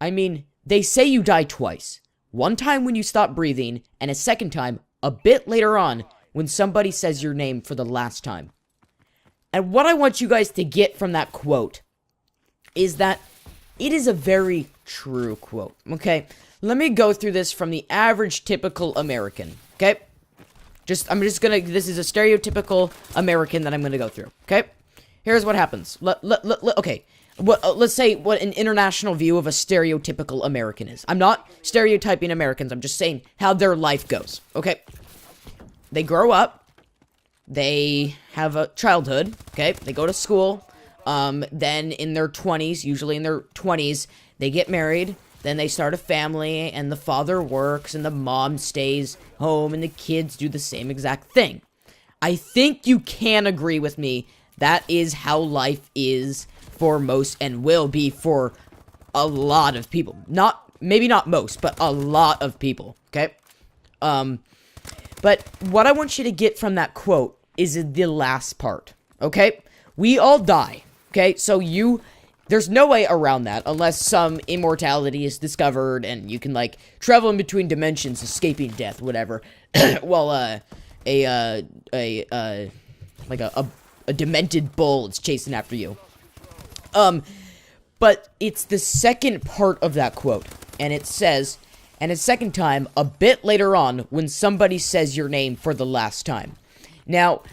I mean, they say you die twice. One time when you stop breathing, and a second time, a bit later on, when somebody says your name for the last time. And what I want you guys to get from that quote is that it is a very true quote, okay? Let me go through this from the average typical American, okay? This is a stereotypical American that I'm gonna go through, okay? Here's what happens. Let's say what an international view of a stereotypical American is. I'm not stereotyping Americans, I'm just saying how their life goes, okay? They grow up, they have a childhood, okay? They go to school, then in their 20s, usually in their 20s, they get married, then they start a family, and the father works, and the mom stays home, and the kids do the same exact thing. I think you can agree with me that is how life is for most, and will be for a lot of people. Maybe not most, but a lot of people, okay? But what I want you to get from that quote is the last part, okay? We all die, okay? So there's no way around that unless some immortality is discovered and you can, like, travel in between dimensions, escaping death, whatever. Well, a demented bull is chasing after you. But it's the second part of that quote, and it says, and a second time, a bit later on, when somebody says your name for the last time. Now,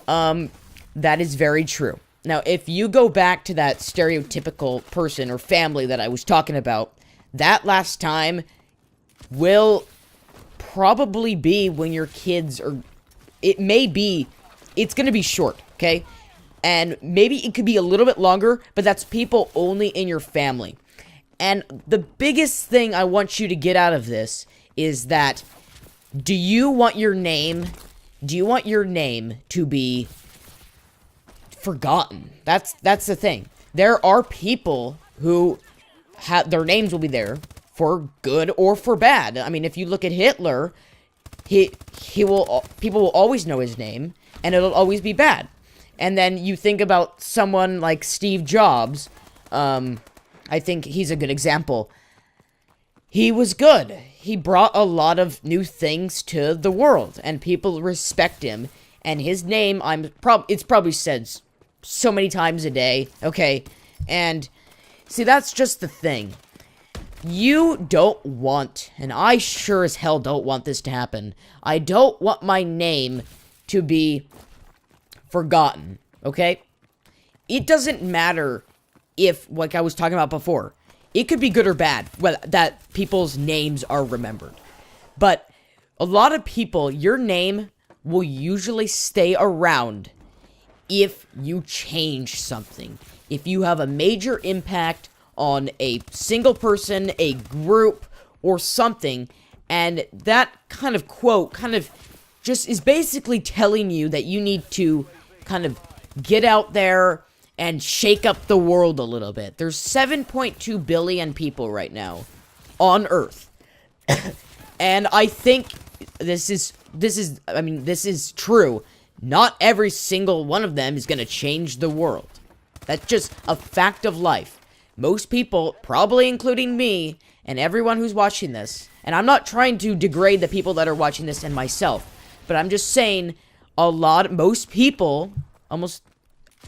that is very true. Now, if you go back to that stereotypical person or family that I was talking about, that last time will probably be when your kids are, it's gonna be short, okay? And maybe it could be a little bit longer, but that's people only in your family. And the biggest thing I want you to get out of this is that, do you want your name to be forgotten? That's the thing. There are people who their names will be there for good or for bad. I mean, if you look at Hitler, people will always know his name, and it'll always be bad. And then you think about someone like Steve Jobs. I think he's a good example. He was good. He brought a lot of new things to the world, and people respect him. And his name, it's probably said so many times a day, okay? And see, that's just the thing. You don't want, and I sure as hell don't want this to happen. I don't want my name to be forgotten, okay? It doesn't matter if, like I was talking about before, it could be good or bad, that people's names are remembered. But a lot of people, your name will usually stay around if you change something. If you have a major impact on a single person, a group, or something, and that kind of quote kind of just is basically telling you that you need to kind of get out there and shake up the world a little bit. There's 7.2 billion people right now on Earth. And I think this is true. Not every single one of them is going to change the world. That's just a fact of life. Most people, probably including me and everyone who's watching this, and I'm not trying to degrade the people that are watching this and myself, but I'm just saying most people, almost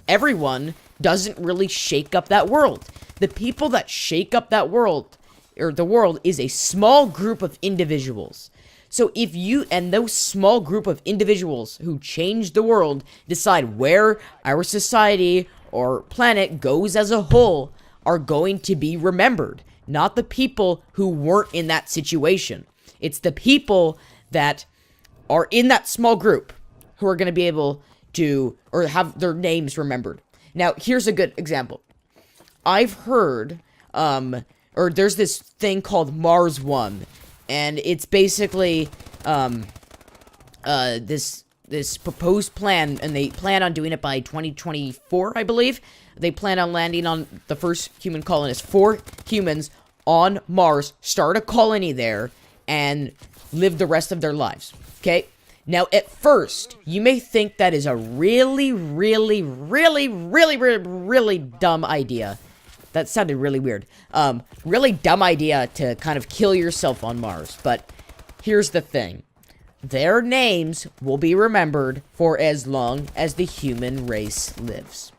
everyone, doesn't really shake up that world. The people that shake up that world, or the world, is a small group of individuals. So if you, and those small group of individuals who change the world, decide where our society or planet goes as a whole, are going to be remembered. Not the people who weren't in that situation. It's the people that are in that small group who are going to be able to, or have their names remembered. Now, here's a good example. I've heard, or there's this thing called Mars One, and it's basically, this proposed plan, and they plan on doing it by 2024, I believe. They plan on landing on the first human colonists, 4 humans on Mars, start a colony there, and live the rest of their lives, okay? Now, at first, you may think that is a really, really, really, really, really, really dumb idea. That sounded really weird. Really dumb idea to kind of kill yourself on Mars. But here's the thing. Their names will be remembered for as long as the human race lives.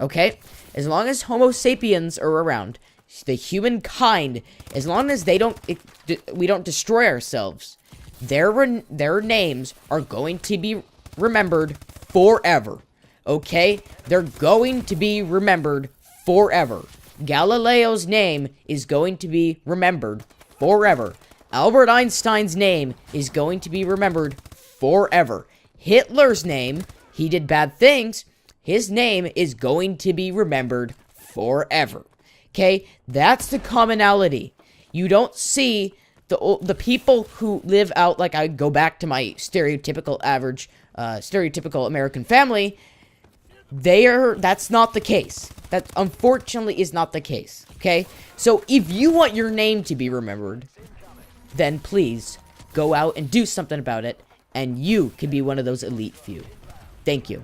Okay? As long as Homo sapiens are around, the humankind, as long as we don't destroy ourselves, their names are going to be remembered forever. Okay? They're going to be remembered forever. Galileo's name is going to be remembered forever. Albert Einstein's name is going to be remembered forever. Hitler's name, he did bad things, his name is going to be remembered forever. Okay? That's the commonality. You don't see the people who live out, like I go back to my stereotypical American family, that's not the case. That unfortunately is not the case. Okay? So if you want your name to be remembered, then please go out and do something about it, and you can be one of those elite few. Thank you.